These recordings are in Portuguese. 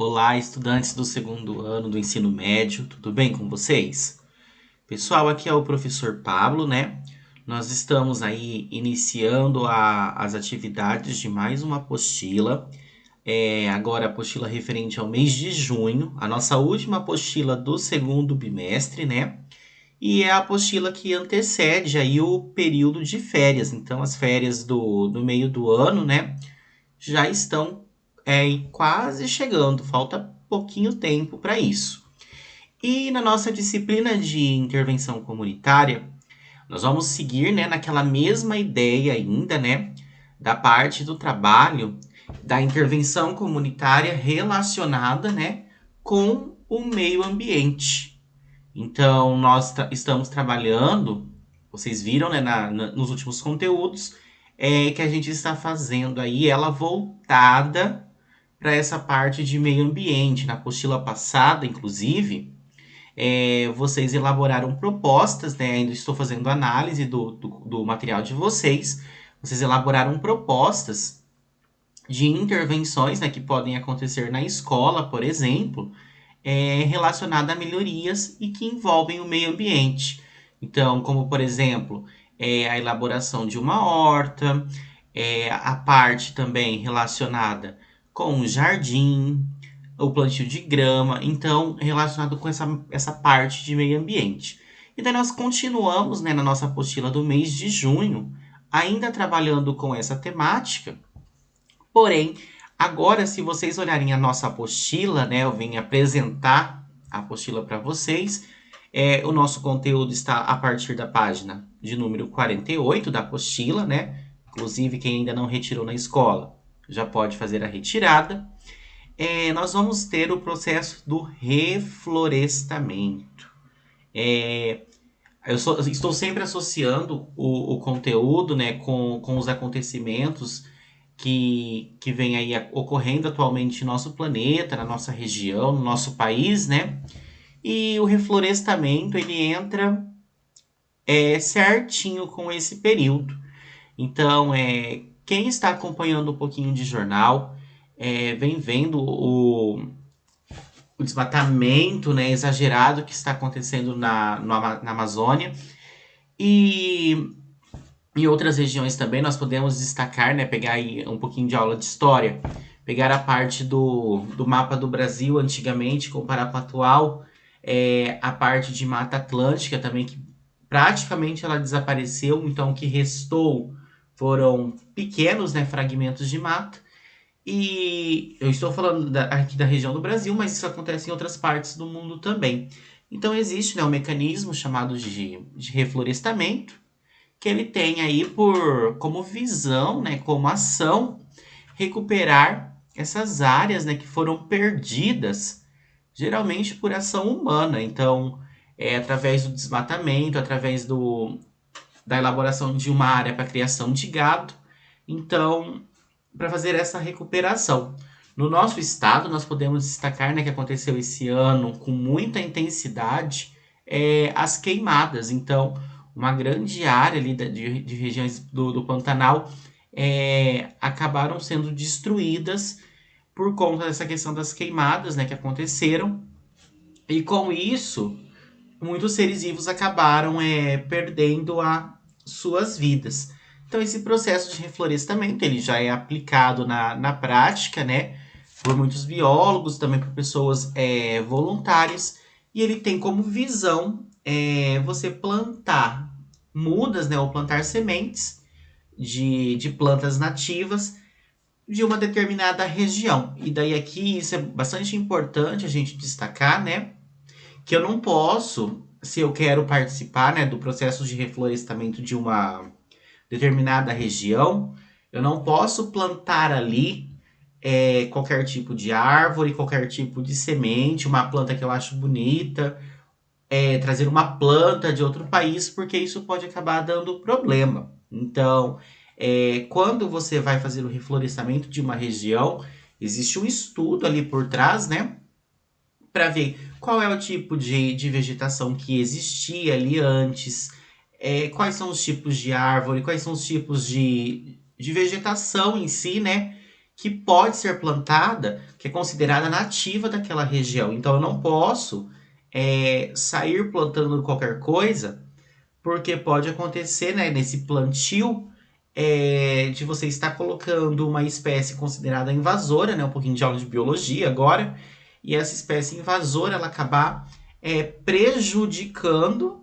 Olá, estudantes do segundo ano do ensino médio, tudo bem com vocês? Pessoal, aqui é o professor Pablo, né? Nós estamos aí iniciando as atividades de mais uma apostila. Agora a apostila referente ao mês de junho, a nossa última apostila do segundo bimestre, né? E é a apostila que antecede aí o período de férias. Então, as férias do meio do ano, né? Já estão quase chegando, falta pouquinho tempo para isso. E na nossa disciplina de intervenção comunitária, nós vamos seguir, né, naquela mesma ideia ainda, né, da parte do trabalho da intervenção comunitária relacionada, né, com o meio ambiente. Então, nós estamos trabalhando, vocês viram, né, nos últimos conteúdos, que a gente está fazendo aí, ela voltada para essa parte de meio ambiente. Na apostila passada, inclusive, vocês elaboraram propostas, né? Ainda estou fazendo análise do material de vocês. Vocês elaboraram propostas de intervenções, né, que podem acontecer na escola, por exemplo, relacionada a melhorias e que envolvem o meio ambiente. Então, como por exemplo, a elaboração de uma horta, a parte também relacionada com o jardim, o plantio de grama, então relacionado com essa parte de meio ambiente. E daí nós continuamos, né, na nossa apostila do mês de junho, ainda trabalhando com essa temática. Porém, agora, se vocês olharem a nossa apostila, né, eu vim apresentar a apostila para vocês. O nosso conteúdo está a partir da página de número 48 da apostila, né? Inclusive, quem ainda não retirou na escola já pode fazer a retirada. Nós vamos ter o processo do reflorestamento. Estou sempre associando o conteúdo, né, com os acontecimentos que vem aí ocorrendo atualmente no nosso planeta, na nossa região, no nosso país, né? E o reflorestamento, ele entra certinho com esse período. Então, quem está acompanhando um pouquinho de jornal, vem vendo o desmatamento, né, exagerado que está acontecendo na Amazônia. E em outras regiões também nós podemos destacar, né, pegar aí um pouquinho de aula de história, pegar a parte do mapa do Brasil antigamente, comparar com o atual, a parte de Mata Atlântica também, que praticamente ela desapareceu, então o que restou foram pequenos, né, fragmentos de mata. E eu estou falando aqui da região do Brasil, mas isso acontece em outras partes do mundo também. Então existe, né, um mecanismo chamado de reflorestamento, que ele tem aí como visão, né, como ação, recuperar essas áreas, né, que foram perdidas, geralmente por ação humana. Então, através do desmatamento, através da elaboração de uma área para criação de gado. Então, para fazer essa recuperação. No nosso estado, nós podemos destacar, né, que aconteceu esse ano com muita intensidade as queimadas. Então, uma grande área ali de regiões do Pantanal acabaram sendo destruídas por conta dessa questão das queimadas, né, que aconteceram. E com isso, muitos seres vivos acabaram perdendo as suas vidas. Então, esse processo de reflorestamento ele já é aplicado na prática, né, por muitos biólogos, também por pessoas voluntárias, e ele tem como visão você plantar mudas, né, ou plantar sementes de plantas nativas de uma determinada região. E daí aqui isso é bastante importante a gente destacar, né, que eu não posso, se eu quero participar, né, do processo de reflorestamento de uma determinada região, eu não posso plantar ali qualquer tipo de árvore, qualquer tipo de semente, uma planta que eu acho bonita, trazer uma planta de outro país, porque isso pode acabar dando problema. Então, quando você vai fazer o reflorestamento de uma região, existe um estudo ali por trás, né, para ver qual é o tipo de vegetação que existia ali antes, quais são os tipos de árvore, quais são os tipos de vegetação em si, né, que pode ser plantada, que é considerada nativa daquela região. Então eu não posso sair plantando qualquer coisa, porque pode acontecer, né, nesse plantio de você estar colocando uma espécie considerada invasora, né, um pouquinho de aula de biologia agora, e essa espécie invasora ela acabar prejudicando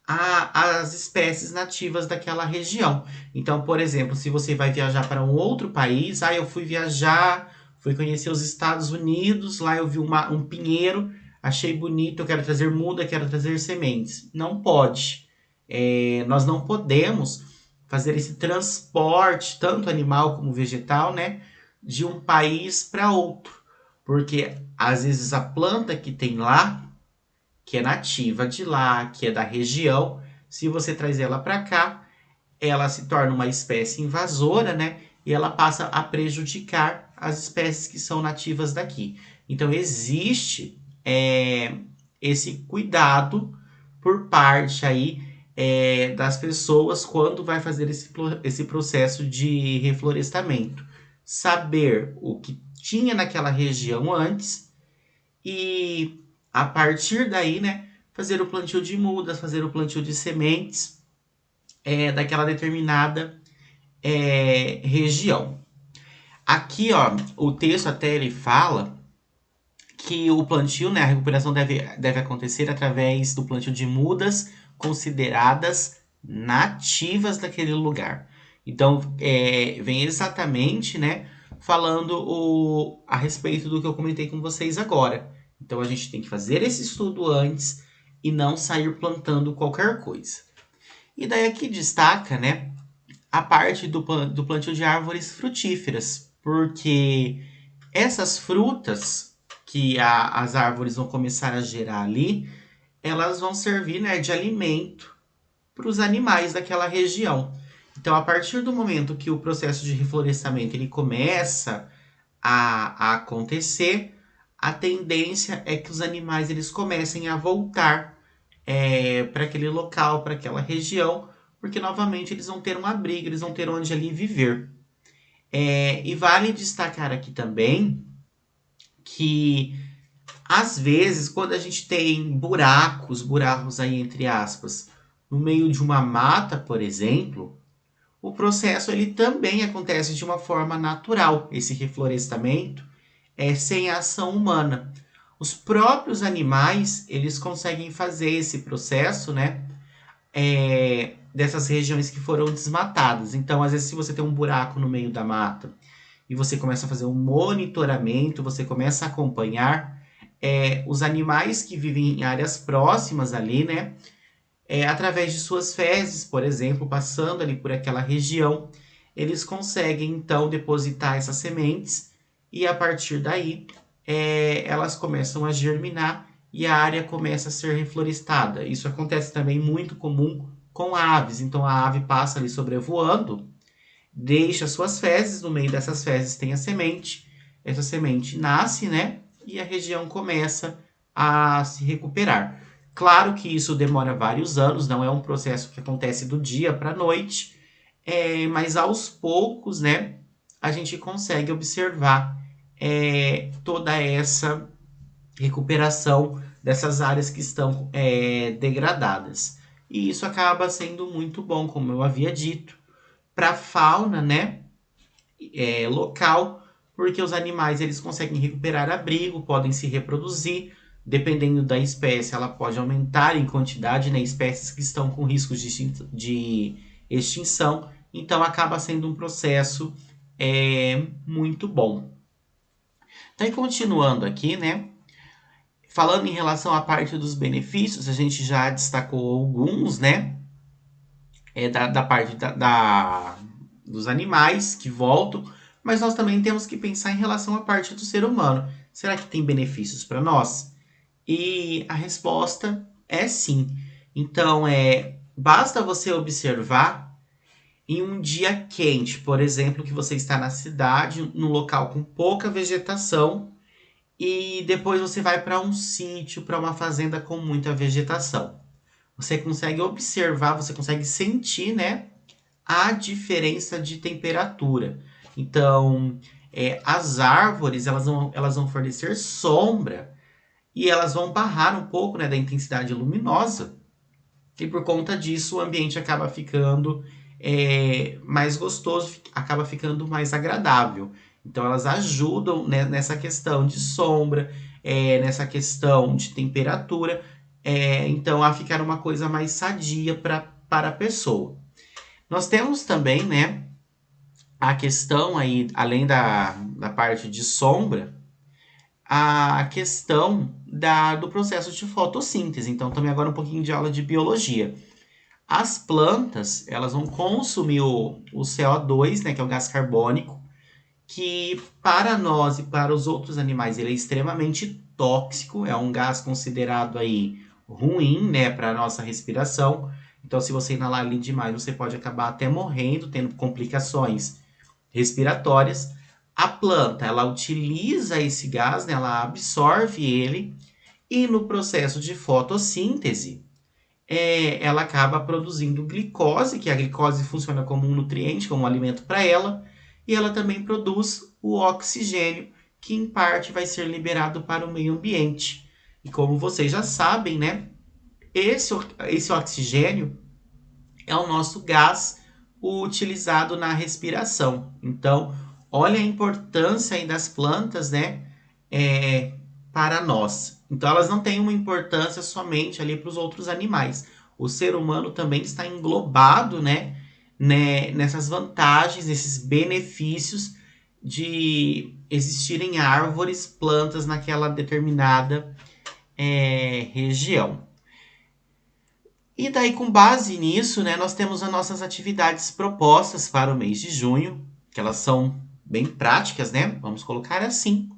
as espécies nativas daquela região. Então, por exemplo, se você vai viajar para um outro país, eu fui viajar, fui conhecer os Estados Unidos, lá eu vi um pinheiro, achei bonito, eu quero trazer muda, quero trazer sementes. Não pode. Nós não podemos fazer esse transporte, tanto animal como vegetal, né, de um país para outro. Porque às vezes a planta que tem lá, que é nativa de lá, que é da região, se você traz ela para cá, ela se torna uma espécie invasora, né? E ela passa a prejudicar as espécies que são nativas daqui. Então existe esse cuidado por parte aí das pessoas quando vai fazer esse processo de reflorestamento. Saber o que tinha naquela região antes e a partir daí, né, fazer o plantio de mudas, fazer o plantio de sementes daquela determinada região. Aqui, ó, o texto até ele fala que o plantio, né, a recuperação deve acontecer através do plantio de mudas consideradas nativas daquele lugar. Então, vem exatamente, né, falando a respeito do que eu comentei com vocês agora. Então, a gente tem que fazer esse estudo antes e não sair plantando qualquer coisa. E daí aqui destaca, né, a parte do plantio de árvores frutíferas, porque essas frutas que as árvores vão começar a gerar ali, elas vão servir, né, de alimento para os animais daquela região. Então, a partir do momento que o processo de reflorestamento ele começa a acontecer, a tendência é que os animais eles comecem a voltar para aquele local, para aquela região, porque novamente eles vão ter um abrigo, eles vão ter onde ali viver. E vale destacar aqui também que às vezes quando a gente tem buracos aí entre aspas, no meio de uma mata, por exemplo, o processo ele também acontece de uma forma natural, esse reflorestamento sem a ação humana. Os próprios animais, eles conseguem fazer esse processo, né? Dessas regiões que foram desmatadas. Então, às vezes, se você tem um buraco no meio da mata e você começa a fazer um monitoramento, você começa a acompanhar os animais que vivem em áreas próximas ali, né? Através de suas fezes, por exemplo, passando ali por aquela região, eles conseguem então depositar essas sementes e a partir daí elas começam a germinar e a área começa a ser reflorestada. Isso acontece também muito comum com aves. Então a ave passa ali sobrevoando, deixa suas fezes, no meio dessas fezes tem a semente, essa semente nasce, né? E a região começa a se recuperar. Claro que isso demora vários anos, não é um processo que acontece do dia para a noite, mas aos poucos, né, a gente consegue observar toda essa recuperação dessas áreas que estão degradadas. E isso acaba sendo muito bom, como eu havia dito, para a fauna, né, local, porque os animais eles conseguem recuperar abrigo, podem se reproduzir. Dependendo da espécie, ela pode aumentar em quantidade, né? Espécies que estão com riscos de extinção. Então, acaba sendo um processo muito bom. Então, continuando aqui, né? Falando em relação à parte dos benefícios, a gente já destacou alguns, né? Da parte dos animais que voltam, mas nós também temos que pensar em relação à parte do ser humano. Será que tem benefícios para nós? E a resposta é sim. Então, basta você observar em um dia quente, por exemplo, que você está na cidade, num local com pouca vegetação, e depois você vai para um sítio, para uma fazenda com muita vegetação. Você consegue observar, você consegue sentir, né, a diferença de temperatura. Então, as árvores elas vão fornecer sombra e elas vão barrar um pouco, né, da intensidade luminosa. E por conta disso o ambiente acaba ficando mais gostoso, acaba ficando mais agradável. Então elas ajudam, né, nessa questão de sombra, nessa questão de temperatura, então a ficar uma coisa mais sadia para a pessoa. Nós temos também, né, a questão aí, além da parte de sombra, a questão do processo de fotossíntese. Então, também agora um pouquinho de aula de biologia. As plantas, elas vão consumir o CO2, né, que é o gás carbônico, que para nós e para os outros animais ele é extremamente tóxico, é um gás considerado aí ruim, né, para a nossa respiração. Então, se você inalar ali demais, você pode acabar até morrendo, tendo complicações respiratórias. A planta, ela utiliza esse gás, né, ela absorve ele e no processo de fotossíntese, ela acaba produzindo glicose, que a glicose funciona como um nutriente, como um alimento para ela, e ela também produz o oxigênio, que em parte vai ser liberado para o meio ambiente. E como vocês já sabem, né, esse oxigênio é o nosso gás utilizado na respiração. Então, olha a importância aí das plantas, né, para nós. Então, elas não têm uma importância somente ali para os outros animais. O ser humano também está englobado, né, nessas vantagens, nesses benefícios de existirem árvores, plantas naquela determinada região. E daí, com base nisso, né, nós temos as nossas atividades propostas para o mês de junho, que elas são bem práticas, né? Vamos colocar assim,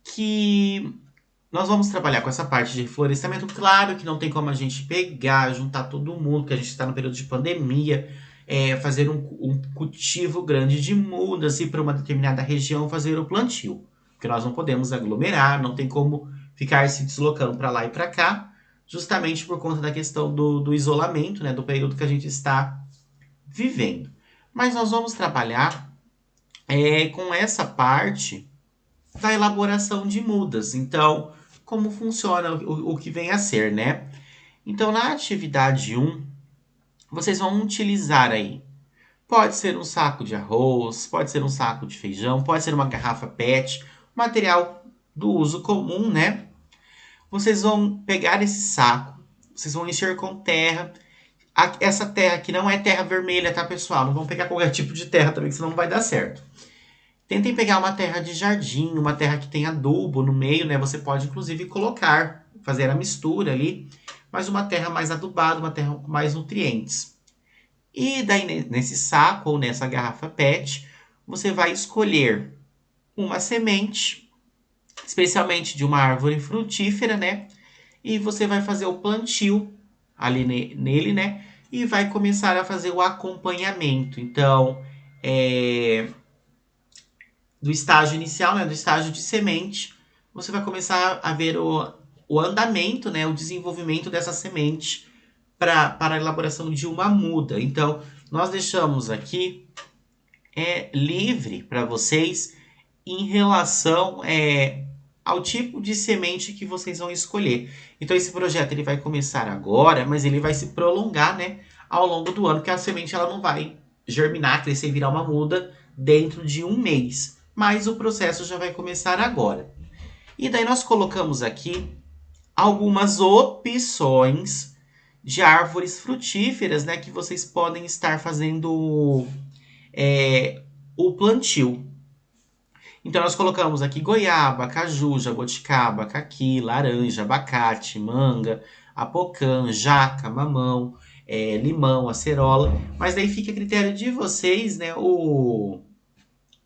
que nós vamos trabalhar com essa parte de florestamento. Claro que não tem como a gente pegar, juntar todo mundo, que a gente está no período de pandemia, fazer um cultivo grande de mudas e para uma determinada região fazer o plantio. Porque nós não podemos aglomerar, não tem como ficar se deslocando para lá e para cá, justamente por conta da questão do isolamento, né, do período que a gente está vivendo. Mas nós vamos trabalhar com essa parte da elaboração de mudas. Então, como funciona o que vem a ser, né? Então, na atividade 1, vocês vão utilizar aí. Pode ser um saco de arroz, pode ser um saco de feijão, pode ser uma garrafa PET, material do uso comum, né? Vocês vão pegar esse saco, vocês vão encher com terra. Essa terra aqui não é terra vermelha, tá, pessoal? Não vão pegar qualquer tipo de terra também, senão não vai dar certo. Tentem pegar uma terra de jardim, uma terra que tem adubo no meio, né? Você pode, inclusive, fazer a mistura ali, mas uma terra mais adubada, uma terra com mais nutrientes. E daí, nesse saco ou nessa garrafa PET, você vai escolher uma semente, especialmente de uma árvore frutífera, né? E você vai fazer o plantio ali nele, né? E vai começar a fazer o acompanhamento. Então, do estágio inicial, né? Do estágio de semente, você vai começar a ver o andamento, né? O desenvolvimento dessa semente para a elaboração de uma muda. Então, nós deixamos aqui livre para vocês em relação ao tipo de semente que vocês vão escolher. Então, esse projeto ele vai começar agora, mas ele vai se prolongar, né, ao longo do ano, porque a semente ela não vai germinar, crescer e virar uma muda dentro de um mês. Mas o processo já vai começar agora. E daí nós colocamos aqui algumas opções de árvores frutíferas, né, que vocês podem estar fazendo o plantio. Então, nós colocamos aqui goiaba, caju, jabuticaba, caqui, laranja, abacate, manga, apocã, jaca, mamão, limão, acerola. Mas daí fica a critério de vocês, né,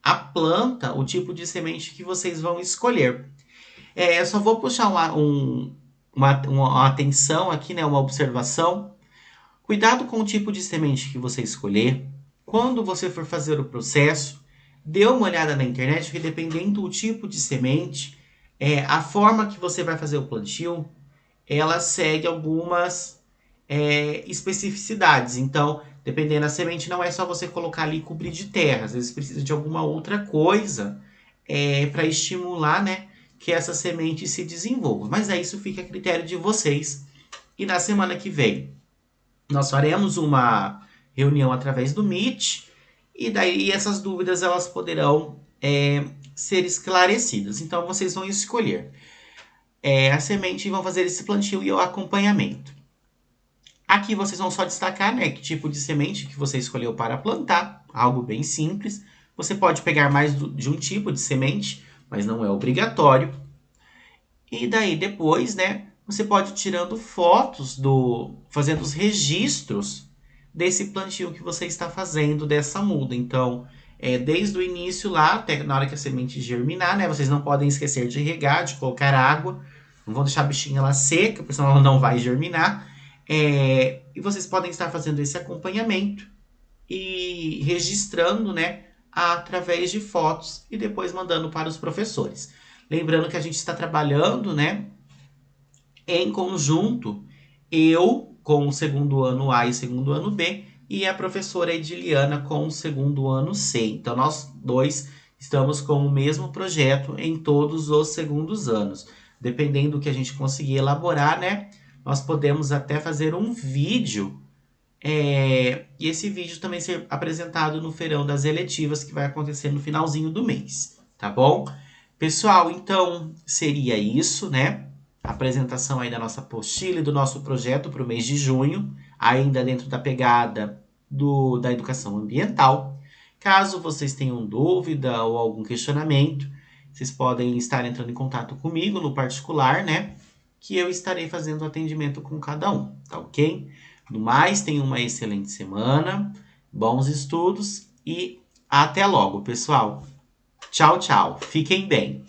a planta, o tipo de semente que vocês vão escolher. Eu só vou puxar uma atenção aqui, né, uma observação. Cuidado com o tipo de semente que você escolher. Quando você for fazer o processo, dê uma olhada na internet, porque dependendo do tipo de semente, a forma que você vai fazer o plantio, ela segue algumas especificidades. Então, dependendo da semente, não é só você colocar ali e cobrir de terra. Às vezes precisa de alguma outra coisa para estimular, né, que essa semente se desenvolva. Mas aí isso fica a critério de vocês. E na semana que vem nós faremos uma reunião através do Meet e daí essas dúvidas elas poderão ser esclarecidas. Então vocês vão escolher a semente e vão fazer esse plantio e o acompanhamento. Aqui vocês vão só destacar, né, que tipo de semente que você escolheu para plantar, algo bem simples. Você pode pegar mais de um tipo de semente, mas não é obrigatório. E daí depois, né, você pode ir tirando fotos fazendo os registros desse plantio que você está fazendo dessa muda. Então, desde o início lá, até na hora que a semente germinar, né, vocês não podem esquecer de regar, de colocar água. Não vão deixar a bichinha lá seca, porque senão ela não vai germinar. E vocês podem estar fazendo esse acompanhamento e registrando, né, através de fotos e depois mandando para os professores. Lembrando que a gente está trabalhando, né, em conjunto, eu com o segundo ano A e segundo ano B e a professora Ediliana com o segundo ano C. Então, nós dois estamos com o mesmo projeto em todos os segundos anos. Dependendo do que a gente conseguir elaborar, né, nós podemos até fazer um vídeo e esse vídeo também ser apresentado no feirão das eletivas que vai acontecer no finalzinho do mês, tá bom? Pessoal, então seria isso, né? A apresentação aí da nossa apostila e do nosso projeto para o mês de junho, ainda dentro da pegada da educação ambiental. Caso vocês tenham dúvida ou algum questionamento, vocês podem estar entrando em contato comigo no particular, né? Que eu estarei fazendo atendimento com cada um, tá ok? No mais, tenham uma excelente semana, bons estudos e até logo, pessoal. Tchau, tchau. Fiquem bem.